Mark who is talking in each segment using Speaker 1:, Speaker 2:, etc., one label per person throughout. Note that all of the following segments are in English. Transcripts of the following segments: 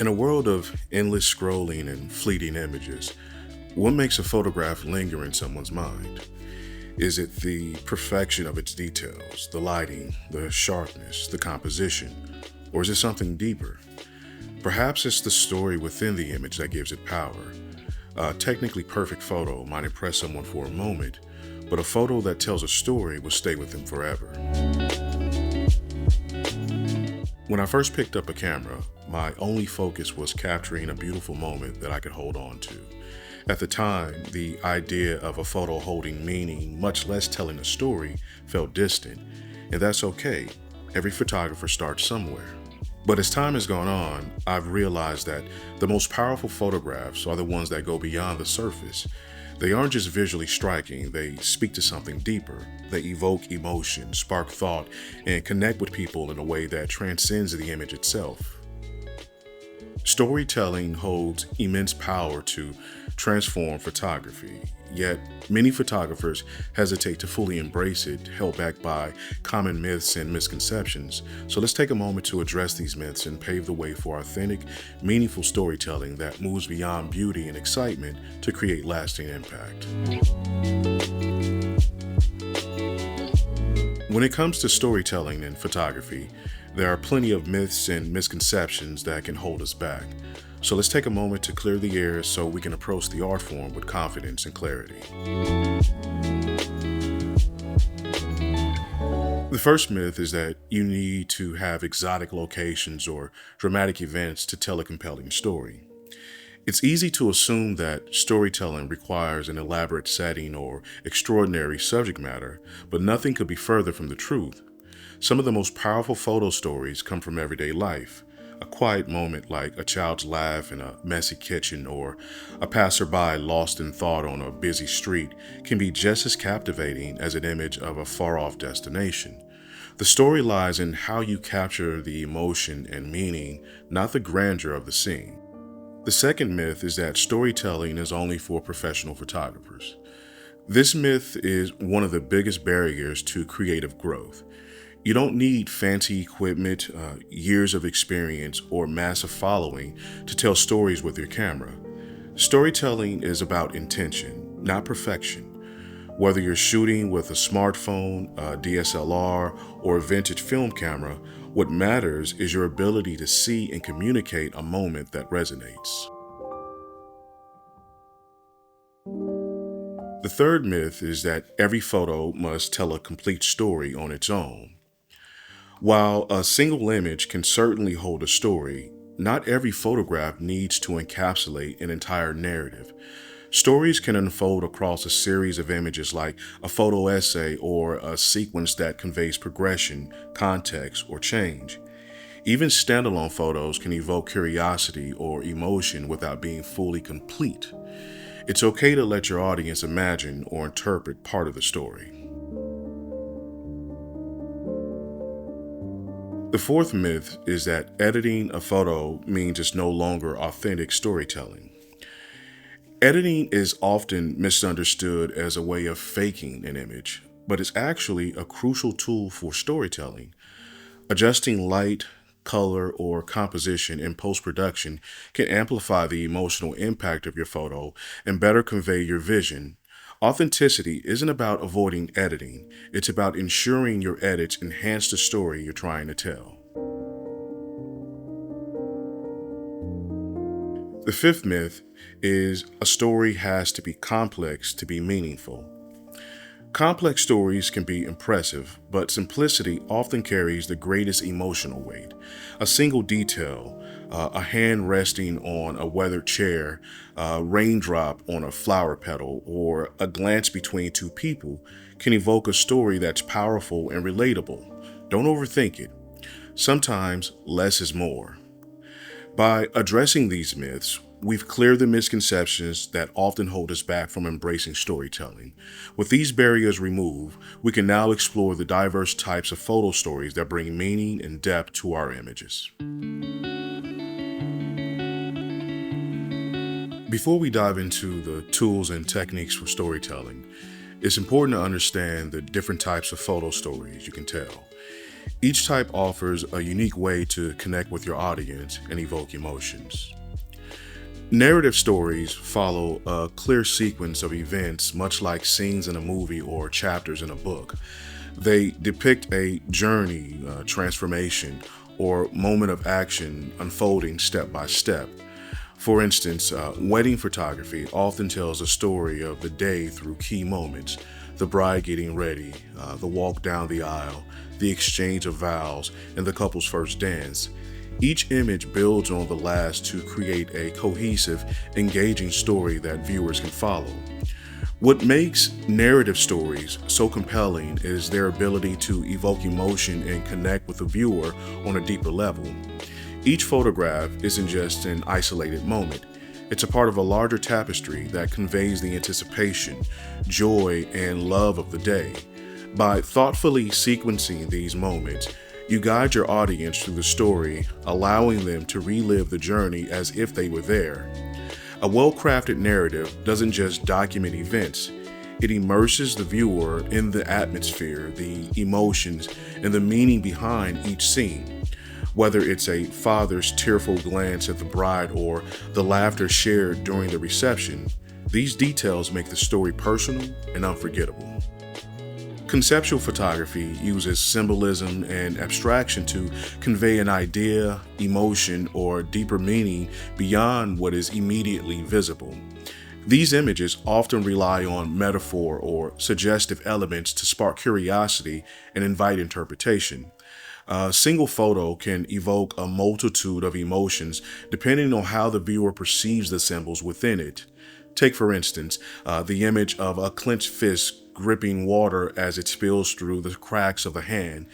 Speaker 1: In a world of endless scrolling and fleeting images, what makes a photograph linger in someone's mind? Is it the perfection of its details, the lighting, the sharpness, the composition, or is it something deeper? Perhaps it's the story within the image that gives it power. A technically perfect photo might impress someone for a moment, but a photo that tells a story will stay with them forever. When I first picked up a camera, my only focus was capturing a beautiful moment that I could hold on to. At the time, the idea of a photo holding meaning, much less telling a story, felt distant, and that's okay. Every photographer starts somewhere. But as time has gone on, I've realized that the most powerful photographs are the ones that go beyond the surface. They aren't just visually striking, they speak to something deeper. They evoke emotion, spark thought, and connect with people in a way that transcends the image itself. Storytelling holds immense power to transform photography, yet many photographers hesitate to fully embrace it, held back by common myths and misconceptions. So let's take a moment to address these myths and pave the way for authentic, meaningful storytelling that moves beyond beauty and excitement to create lasting impact. When it comes to storytelling in photography, there are plenty of myths and misconceptions that can hold us back. So let's take a moment to clear the air so we can approach the art form with confidence and clarity. The first myth is that you need to have exotic locations or dramatic events to tell a compelling story. It's easy to assume that storytelling requires an elaborate setting or extraordinary subject matter, but nothing could be further from the truth. Some of the most powerful photo stories come from everyday life. A quiet moment like a child's laugh in a messy kitchen or a passerby lost in thought on a busy street can be just as captivating as an image of a far-off destination. The story lies in how you capture the emotion and meaning, not the grandeur of the scene. The second myth is that storytelling is only for professional photographers. This myth is one of the biggest barriers to creative growth. You don't need fancy equipment, years of experience, or massive following to tell stories with your camera. Storytelling is about intention, not perfection. Whether you're shooting with a smartphone, a DSLR, or a vintage film camera, what matters is your ability to see and communicate a moment that resonates. The third myth is that every photo must tell a complete story on its own. While a single image can certainly hold a story, not every photograph needs to encapsulate an entire narrative. Stories can unfold across a series of images like a photo essay or a sequence that conveys progression, context, or change. Even standalone photos can evoke curiosity or emotion without being fully complete. It's okay to let your audience imagine or interpret part of the story. The fourth myth is that editing a photo means it's no longer authentic storytelling. Editing is often misunderstood as a way of faking an image, but it's actually a crucial tool for storytelling. Adjusting light, color, or composition in post-production can amplify the emotional impact of your photo and better convey your vision. Authenticity isn't about avoiding editing, it's about ensuring your edits enhance the story you're trying to tell. The fifth myth is a story has to be complex to be meaningful. Complex stories can be impressive, but simplicity often carries the greatest emotional weight. A single detail, a hand resting on a weathered chair, a raindrop on a flower petal, or a glance between two people can evoke a story that's powerful and relatable. Don't overthink it. Sometimes less is more. By addressing these myths, we've cleared the misconceptions that often hold us back from embracing storytelling. With these barriers removed, we can now explore the diverse types of photo stories that bring meaning and depth to our images. Before we dive into the tools and techniques for storytelling, it's important to understand the different types of photo stories you can tell. Each type offers a unique way to connect with your audience and evoke emotions. Narrative stories follow a clear sequence of events, much like scenes in a movie or chapters in a book. They depict a journey, transformation, or moment of action unfolding step by step. For instance, wedding photography often tells a story of the day through key moments: the bride getting ready, the walk down the aisle, the exchange of vows, and the couple's first dance. Each image builds on the last to create a cohesive, engaging story that viewers can follow. What makes narrative stories so compelling is their ability to evoke emotion and connect with the viewer on a deeper level. Each photograph isn't just an isolated moment. It's a part of a larger tapestry that conveys the anticipation, joy, and love of the day. By thoughtfully sequencing these moments, you guide your audience through the story, allowing them to relive the journey as if they were there. A well-crafted narrative doesn't just document events, it immerses the viewer in the atmosphere, the emotions, and the meaning behind each scene. Whether it's a father's tearful glance at the bride or the laughter shared during the reception, these details make the story personal and unforgettable. Conceptual photography uses symbolism and abstraction to convey an idea, emotion, or deeper meaning beyond what is immediately visible. These images often rely on metaphor or suggestive elements to spark curiosity and invite interpretation. A single photo can evoke a multitude of emotions depending on how the viewer perceives the symbols within it. Take, for instance, the image of a clenched fist gripping water as it spills through the cracks of a hand.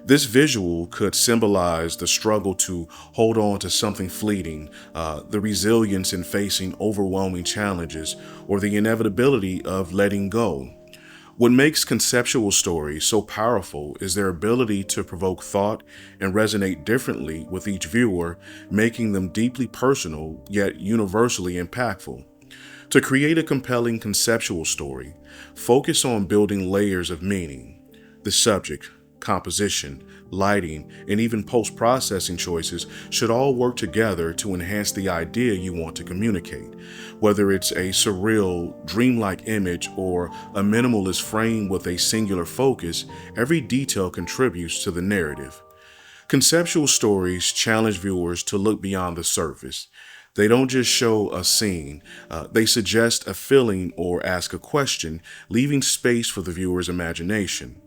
Speaker 1: This visual could symbolize the struggle to hold on to something fleeting, the resilience in facing overwhelming challenges, or the inevitability of letting go. What makes conceptual stories so powerful is their ability to provoke thought and resonate differently with each viewer, making them deeply personal yet universally impactful. To create a compelling conceptual story, focus on building layers of meaning. The subject, composition, lighting, and even post-processing choices should all work together to enhance the idea you want to communicate. Whether it's a surreal, dreamlike image or a minimalist frame with a singular focus, every detail contributes to the narrative. Conceptual stories challenge viewers to look beyond the surface. They don't just show a scene, they suggest a feeling or ask a question, leaving space for the viewer's imagination.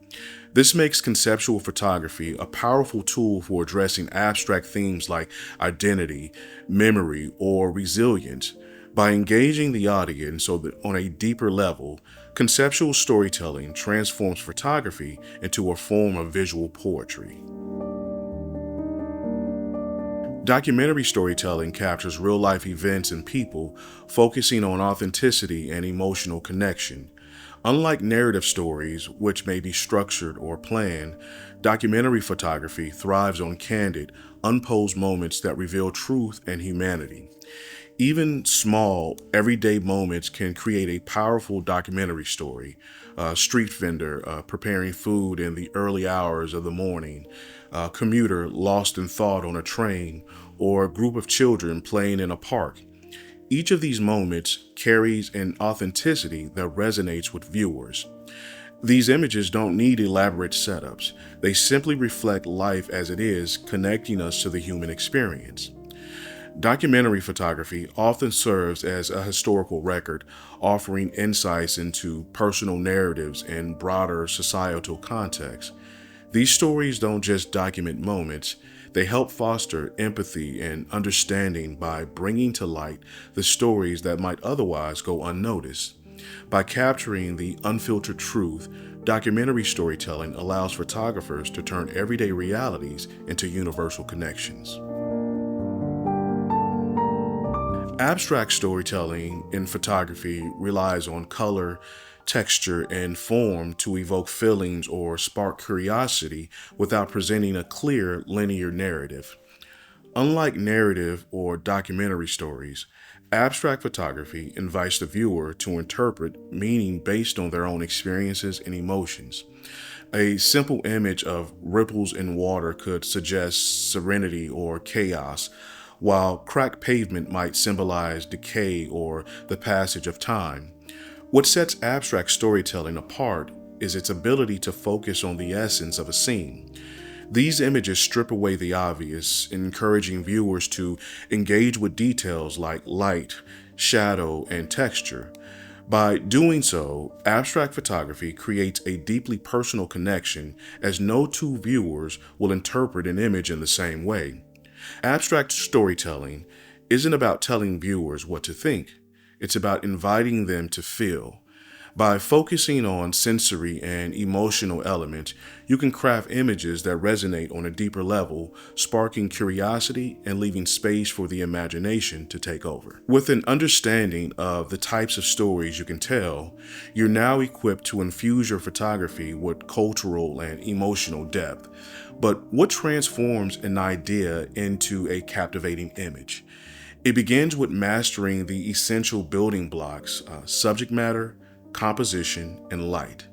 Speaker 1: This makes conceptual photography a powerful tool for addressing abstract themes like identity, memory, or resilience. By engaging the audience on a deeper level, conceptual storytelling transforms photography into a form of visual poetry. Documentary storytelling captures real-life events and people, focusing on authenticity and emotional connection. Unlike narrative stories, which may be structured or planned, documentary photography thrives on candid, unposed moments that reveal truth and humanity. Even small, everyday moments can create a powerful documentary story. A street vendor preparing food in the early hours of the morning, a commuter lost in thought on a train, or a group of children playing in a park. Each of these moments carries an authenticity that resonates with viewers. These images don't need elaborate setups. They simply reflect life as it is, connecting us to the human experience. Documentary photography often serves as a historical record, offering insights into personal narratives and broader societal context. These stories don't just document moments, they help foster empathy and understanding by bringing to light the stories that might otherwise go unnoticed. By capturing the unfiltered truth, documentary storytelling allows photographers to turn everyday realities into universal connections. Abstract storytelling in photography relies on color, texture, and form to evoke feelings or spark curiosity without presenting a clear linear narrative. Unlike narrative or documentary stories, abstract photography invites the viewer to interpret meaning based on their own experiences and emotions. A simple image of ripples in water could suggest serenity or chaos, while cracked pavement might symbolize decay or the passage of time. What sets abstract storytelling apart is its ability to focus on the essence of a scene. These images strip away the obvious, encouraging viewers to engage with details like light, shadow, and texture. By doing so, abstract photography creates a deeply personal connection as no two viewers will interpret an image in the same way. Abstract storytelling isn't about telling viewers what to think, it's about inviting them to feel. By focusing on sensory and emotional elements, you can craft images that resonate on a deeper level, sparking curiosity and leaving space for the imagination to take over. With an understanding of the types of stories you can tell, you're now equipped to infuse your photography with cultural and emotional depth. But what transforms an idea into a captivating image? It begins with mastering the essential building blocks, subject matter, composition, and light.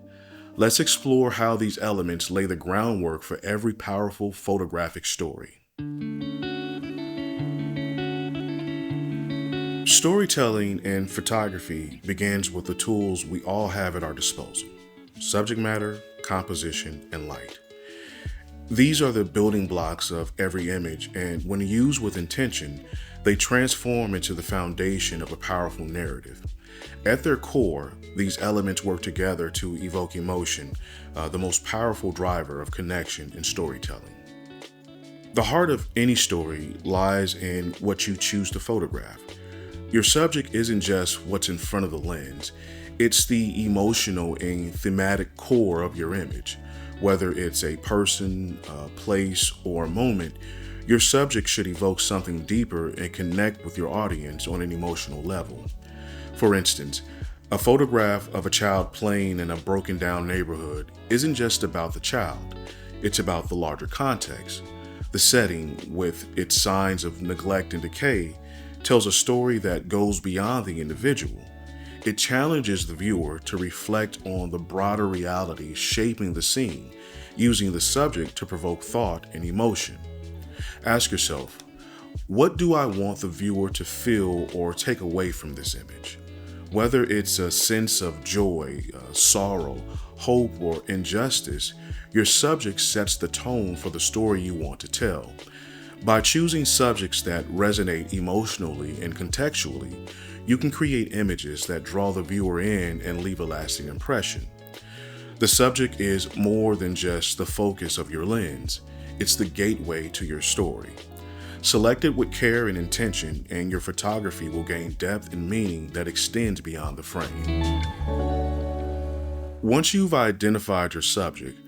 Speaker 1: Let's explore how these elements lay the groundwork for every powerful photographic story. Storytelling in photography begins with the tools we all have at our disposal: subject matter, composition, and light. These are the building blocks of every image, and when used with intention, they transform into the foundation of a powerful narrative. At their core, these elements work together to evoke emotion, the most powerful driver of connection in storytelling. The heart of any story lies in what you choose to photograph. Your subject isn't just what's in front of the lens, it's the emotional and thematic core of your image. Whether it's a person, a place, or a moment, your subject should evoke something deeper and connect with your audience on an emotional level. For instance, a photograph of a child playing in a broken down neighborhood isn't just about the child, it's about the larger context. The setting, with its signs of neglect and decay, tells a story that goes beyond the individual. It challenges the viewer to reflect on the broader reality shaping the scene, using the subject to provoke thought and emotion. Ask yourself, what do I want the viewer to feel or take away from this image? Whether it's a sense of joy, sorrow, hope, or injustice, your subject sets the tone for the story you want to tell. By choosing subjects that resonate emotionally and contextually, you can create images that draw the viewer in and leave a lasting impression. The subject is more than just the focus of your lens, it's the gateway to your story. Select it with care and intention, and your photography will gain depth and meaning that extends beyond the frame. Once you've identified your subject,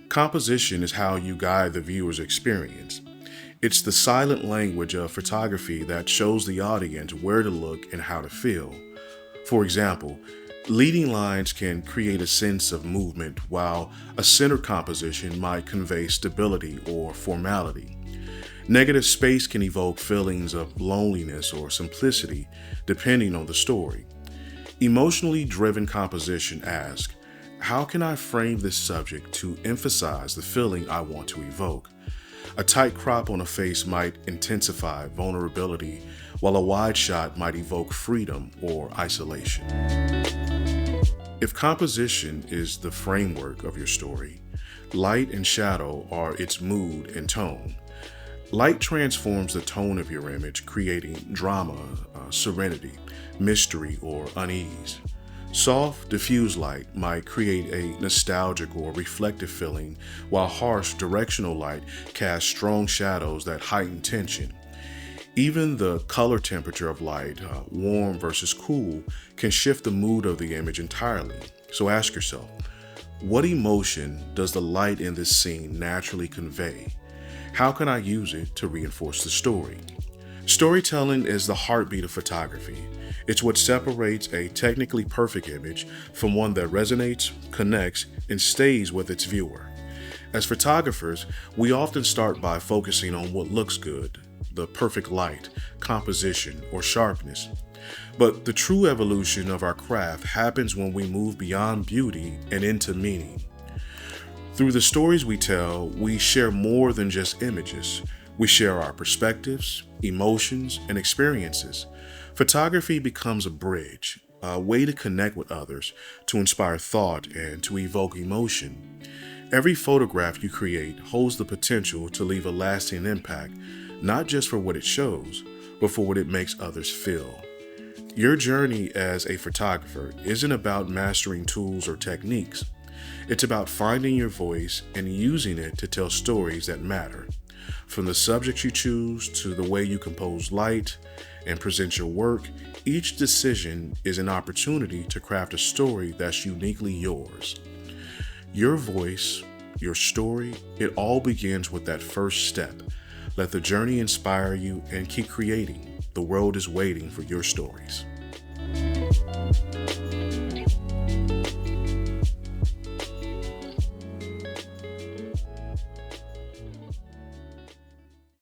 Speaker 1: composition is how you guide the viewer's experience. It's the silent language of photography that shows the audience where to look and how to feel. For example, leading lines can create a sense of movement, while a center composition might convey stability or formality. Negative space can evoke feelings of loneliness or simplicity, depending on the story. Emotionally driven composition asks, how can I frame this subject to emphasize the feeling I want to evoke? A tight crop on a face might intensify vulnerability, while a wide shot might evoke freedom or isolation. If composition is the framework of your story, light and shadow are its mood and tone. Light transforms the tone of your image, creating drama, serenity, mystery, or unease. Soft, diffuse light might create a nostalgic or reflective feeling, while harsh, directional light casts strong shadows that heighten tension. Even the color temperature of light, warm versus cool, can shift the mood of the image entirely. So ask yourself, what emotion does the light in this scene naturally convey? How can I use it to reinforce the story? Storytelling is the heartbeat of photography. It's what separates a technically perfect image from one that resonates, connects, and stays with its viewer. As photographers, we often start by focusing on what looks good, the perfect light, composition, or sharpness. But the true evolution of our craft happens when we move beyond beauty and into meaning. Through the stories we tell, we share more than just images. We share our perspectives, emotions, and experiences. Photography becomes a bridge, a way to connect with others, to inspire thought, and to evoke emotion. Every photograph you create holds the potential to leave a lasting impact, not just for what it shows, but for what it makes others feel. Your journey as a photographer isn't about mastering tools or techniques. It's about finding your voice and using it to tell stories that matter. From the subjects you choose to the way you compose light and present your work, each decision is an opportunity to craft a story that's uniquely yours. Your voice, your story, it all begins with that first step. Let the journey inspire you and keep creating. The world is waiting for your stories.